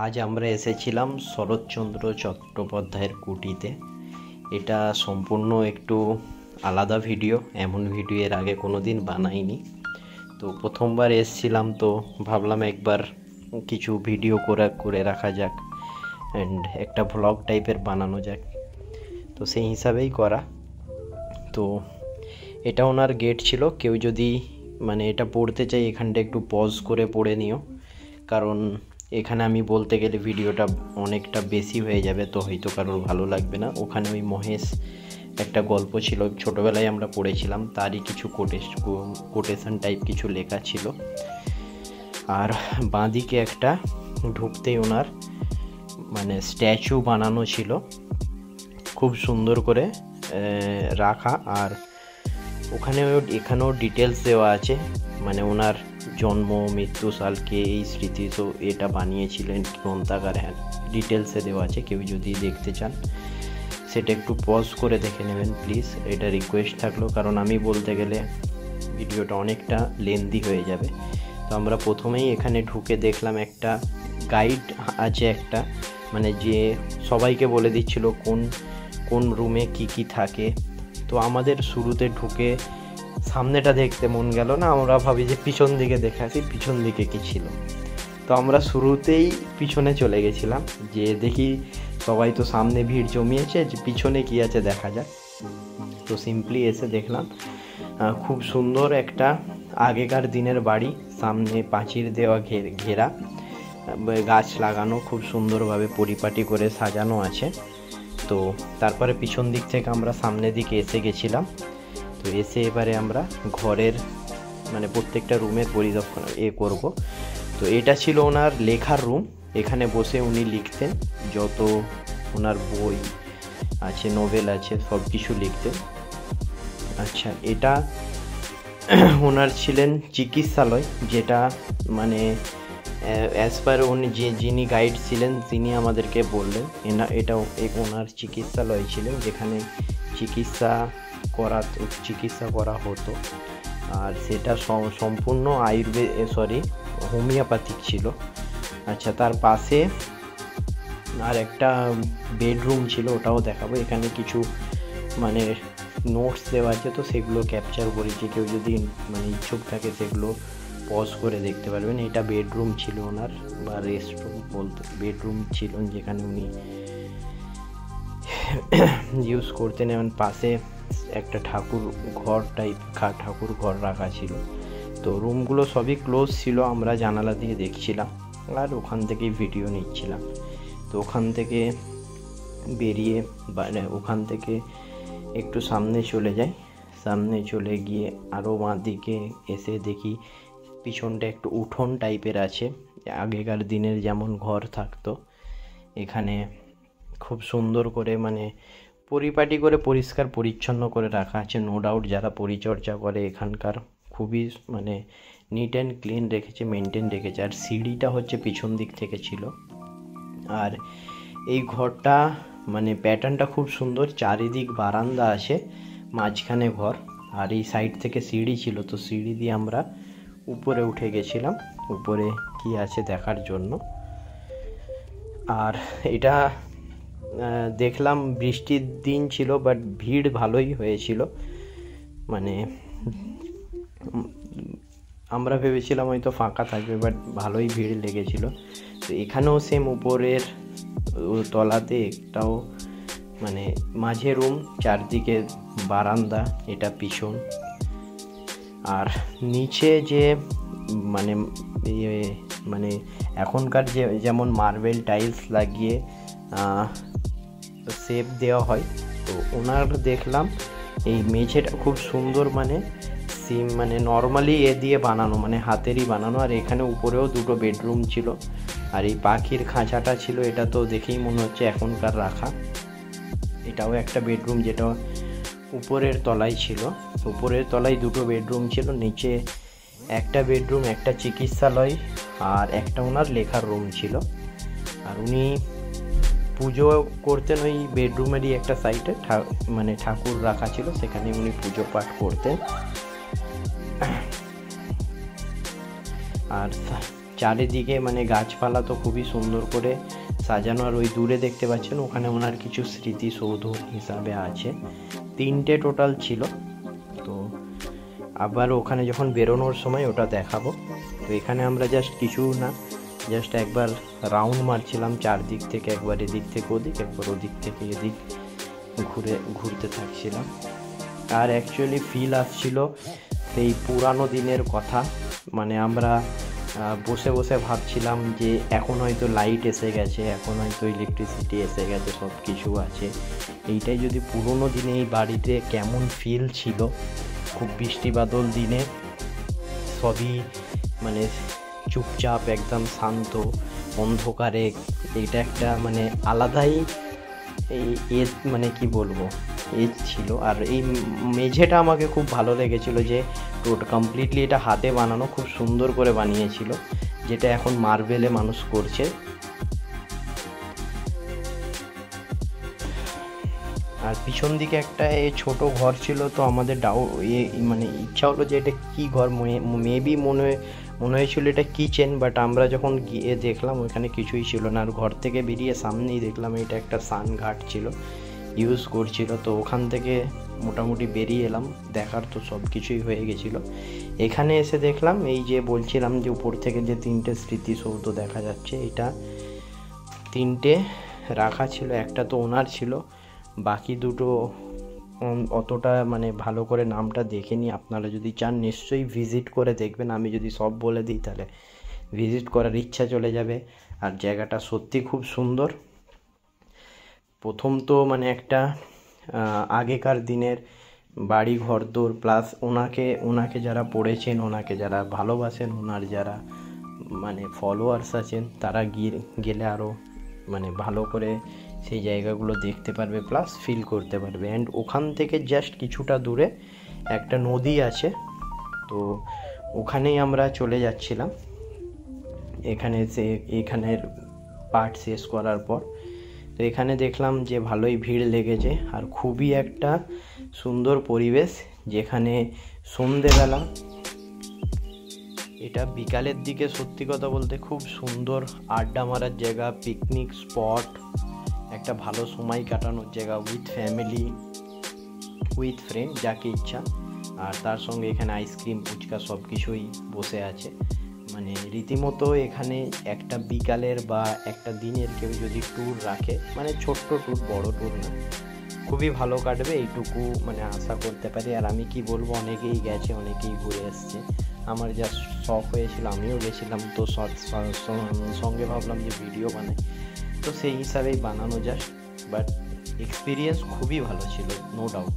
আজ আমরা এসেছিলাম শরৎচন্দ্র চট্টোপাধ্যায়ের কুটিতে। এটা সম্পূর্ণ একটু আলাদা ভিডিও, এমন ভিডিও এর আগে কোনো দিন বানাইনি। তো প্রথমবার এসেছিলাম, তো ভাবলাম একবার কিছু ভিডিও করে রাখা যাক অ্যান্ড একটা ভ্লগ টাইপের বানানো যাক, তো সেই হিসাবেই করা। তো এটা ওনার গেট ছিল। কেউ যদি এটা পড়তে চাই, এখানটা একটু পজ করে পড়ে নিও, কারণ এখানে আমি বলতে গেলে ভিডিওটা অনেকটা বেশি হয়ে যাবে, তো হয়তো কারোর ভালো লাগবে না। ওখানে ওই মহেশ একটা গল্প ছিল, ছোটোবেলায় আমরা পড়েছিলাম, তারই কিছু কোটেশন টাইপ কিছু লেখা ছিল। আর বাঁদিকে একটা ঢুকতেই ওনার স্ট্যাচু বানানো ছিল, খুব সুন্দর করে রাখা। আর এখানেও ডিটেলস দেওয়া আছে, ওনার জন্ম মৃত্যু সালকে এই স্মৃতি, তো এটা বানিয়েছিলেন গ্রন্থাগার। হ্যাঁ, ডিটেলসে দেওয়া আছে, কেউ যদি দেখতে চান সেটা একটু পজ করে দেখে নেবেন প্লিজ, এটা রিকোয়েস্ট থাকলো, কারণ আমি বলতে গেলে ভিডিওটা অনেকটা লেন্দি হয়ে যাবে। তো আমরা প্রথমেই এখানে ঢুকে দেখলাম একটা গাইড আছে, একটা যে সবাইকে বলে দিচ্ছিল কোন কোন রুমে কি থাকে। তো আমাদের শুরুতে ঢুকে সামনেটা দেখতে মন গেল না, আমরা ভাবি যে পিছন দিকে দেখে আসি পিছন দিকে কি ছিল। তো আমরা শুরুতেই পিছনে চলে গেছিলাম, যে দেখি সবাই তো সামনে ভিড় জমিয়েছে, যে পিছনে কি আছে দেখা যাক। তো সিম্পলি এসে দেখলাম খুব সুন্দর একটা আগেকার দিনের বাড়ি, সামনে পাঁচির দেওয়া ঘেরা, গাছ লাগানো, খুব সুন্দরভাবে পরিপাটি করে সাজানো আছে। তো তারপরে পিছন দিক থেকে আমরা সামনের দিকে এসে গেছিলাম। তো এসে এবারে আমরা ঘরের প্রত্যেকটা রুমের পরিদর্শন করব। তো এটা ছিল ওনার লেখার রুম, এখানে বসে উনি লিখতেন, যত ওনার বই আছে, নোভেল আছে, সব কিছু লিখতেন। আচ্ছা, এটা ওনার ছিলেন চিকিৎসালয়, যেটা অ্যাজ পার উনি যিনি গাইড ছিলেন তিনি আমাদেরকে বললেন এটাও ওনার চিকিৎসালয় ছিল, যেখানে চিকিৎসা করা হতো। আর সেটা সম্পূর্ণ হোমিওপ্যাথিক ছিল। আচ্ছা, তার পাশে আর একটা বেডরুম ছিল, ওটাও দেখাবো। এখানে কিছু নোটস দেওয়া আছে, তো সেগুলো ক্যাপচার করেছি, কেউ যদি ইচ্ছুক থাকে সেগুলো পজ করে দেখতে পারবেন। এটা বেডরুম ছিল ওনার, বা রেস্টরুম বলতে, বেডরুম ছিল যেখানে উনি ইউজ করতেন। এবং পাশে একটা ঠাকুর ঘর রাখা ছিল। তো রুমগুলো সবই ক্লোজ ছিল, আমরা জানালা দিয়ে দেখছিলাম আর ওখান থেকেই ভিডিও নিচ্ছিলাম। তো ওখান থেকে বেরিয়ে ওখান থেকে একটু সামনে চলে যাই, সামনে চলে গিয়ে আরও বাঁ দিকে এসে দেখি পিছনটা একটু উঠোন টাইপের আছে, আগেকার দিনের যেমন ঘর থাকতো। এখানে খুব সুন্দর করে পরিপাটি করে পরিষ্কার পরিচ্ছন্ন করে রাখা আছে। নো ডাউট যারা পরিচর্যা করে এখানকার খুবই নিট অ্যান্ড ক্লিন রেখেছে, মেনটেন রেখেছে। আর সিঁড়িটা হচ্ছে পিছন দিক থেকে ছিল। আর এই ঘরটা প্যাটার্নটা খুব সুন্দর, চারিদিক বারান্দা আছে, মাঝখানে ঘর, আর এই সাইড থেকে সিঁড়ি ছিল। তো সিঁড়ি দিয়ে আমরা উপরে উঠে গেছিলাম, উপরে কি আছে দেখার জন্য। আর এটা দেখলাম বৃষ্টির দিন ছিল, বাট ভিড় ভালোই হয়েছিল। আমরা ভেবেছিলাম হয়তো ফাঁকা থাকবে, বাট ভালোই ভিড় লেগেছিল। তো এখানেও সেম উপরের তলাতে একটাও মাঝে রুম, চারদিকে বারান্দা, এটা পিছন। আর নিচে যে এখনকার যেমন মার্বেল টাইলস লাগিয়ে শেপ দেওয়া হয়, তো ওনার দেখলাম এই মেঝেটা খুব সুন্দর, নর্মালি দিয়ে বানানো, হাতেরই বানানো। আর এখানে উপরেও দুটো বেডরুম ছিল। আর এই পাখির খাঁচাটা ছিল, এটা তো দেখেই মনে হচ্ছে এখনকার রাখা। এটাও একটা বেডরুম, যেটা উপরের তলায় ছিল। উপরের তলায় দুটো বেডরুম ছিল, নিচে একটা বেডরুম, একটা চিকিৎসালয়, আর একটা ওনার লেখার রুম ছিল। আর উনি পুজো করতেন ওই বেডরুমেরই একটা সাইডে, ঠাকুর রাখা ছিল, সেখানে উনি পুজো পাঠ করতেন। আর চারিদিকে মানে গাছপালা তো খুবই সুন্দর করে সাজানো, আর ওই দূরে দেখতে পাচ্ছেন ওখানে ওনার কিছু স্মৃতিসৌধ হিসাবে আছে, 3টে টোটাল ছিল। তো আবার ওখানে যখন বেরোনোর সময় ওটা দেখাবো। তো এখানে আমরা জাস্ট কিছু না, জাস্ট একবার রাউন্ড মারছিলাম চারদিক থেকে, একবার এদিক থেকে ওদিক, একবার ওদিক থেকে এদিক ঘুরতে থাকছিলাম। আর অ্যাকচুয়ালি ফিল আসছিল সেই পুরানো দিনের কথা। মানে আমরা বসে বসে ভাবছিলাম যে এখন হয়তো লাইট এসে গেছে, এখন হয়তো ইলেকট্রিসিটি এসে গেছে, সব কিছু আছে। এইটাই যদি পুরনো দিনে এই বাড়িতে কেমন ফিল ছিল, খুব বৃষ্টি বাদল দিনে সবই মানে চুপচাপ, একদম শান্ত, অন্ধকারে। এটা একটা মানে আলাদাই এই মানে কি বলবো এজ ছিল। আর এই মেঝেটা আমাকে খুব ভালো লেগেছিল, যে কমপ্লিটলি এটা হাতে বানানো, খুব সুন্দর করে বানিয়েছিল, যেটা এখন মার্বেলে মানুষ করছে। আর পিছন দিকে একটা ছোট ঘর ছিল। তো আমাদের মানে ইচ্ছা হলো যে এটা কী ঘর, মেবি মনে হয়েছিল এটা কিচেন, বাট আমরা যখন গিয়ে দেখলাম ওখানে কিছুই ছিল না। আর ঘর থেকে বেরিয়ে সামনেই দেখলাম এটা একটা সান ঘাট ছিল, ইউজ করছিল। তো ওখান থেকে মোটামুটি বেরিয়ে এলাম, দেখার তো সব কিছুই হয়ে গেছিলো। এখানে এসে দেখলাম এই যে বলছিলাম যে উপর থেকে যে 3টে স্মৃতিসৌধ দেখা যাচ্ছে, এটা 3টে রাখা ছিল, একটা তো ওনার ছিল, বাকি দুটো অতটা মানে ভালো করে নামটা দেখিনি। আপনারা যদি চান নিশ্চয়ই ভিজিট করে দেখবেন, আমি যদি সব বলে দিই তাহলে ভিজিট করার ইচ্ছা চলে যাবে। আর জায়গাটা সত্যি খুব সুন্দর। প্রথম তো মানে একটা আগেকার দিনের বাড়ি ঘরদোর, প্লাস ওনাকে যারা পড়েছেন, ওনাকে যারা ভালোবাসেন, ওনার যারা মানে ফলোয়ার্স আছেন, তারা গেলে আরও মানে ভালো করে সেই জায়গাগুলো দেখতে পারবে, প্লাস ফিল করতে পারবে। অ্যান্ড ওখান থেকে জাস্ট কিছুটা দূরে একটা নদী আছে, তো ওখানেই আমরা চলে যাচ্ছিলাম। এখানের পার্ট শেষ করার পর তো এখানে দেখলাম যে ভালোই ভিড় লেগেছে, আর খুবই একটা সুন্দর পরিবেশ, যেখানে সন্ধেবেলা, এটা বিকালের দিকে সত্যি কথা বলতে খুব সুন্দর আড্ডা মারার জায়গা, পিকনিক স্পট, একটা ভালো সময় কাটানোর জায়গা, উইথ ফ্যামিলি, উইথ ফ্রেন্ড, যাকে ইচ্ছা। আর তার সঙ্গে এখানে আইসক্রিম, ফুচকা সব কিছুই বসে আছে। মানে রীতিমতো এখানে একটা বিকালের বা একটা দিনের কেউ যদি ট্যুর রাখে, মানে ছোট্ট ট্যুর, বড় ট্যুর না, খুবই ভালো কাটবে, এইটুকু মানে আশা করতে পারি। আর আমি কি বলবো, অনেকেই গেছে, অনেকেই ঘুরে এসছে। আমার যা শখ হয়েছিল আমিও গেছিলাম, তো সঙ্গে ভাবলাম যে ভিডিও বানাই, তো সেই হিসাবেই বানানো যায়। বাট এক্সপিরিয়েন্স খুবই ভালো ছিল, নো ডাউট।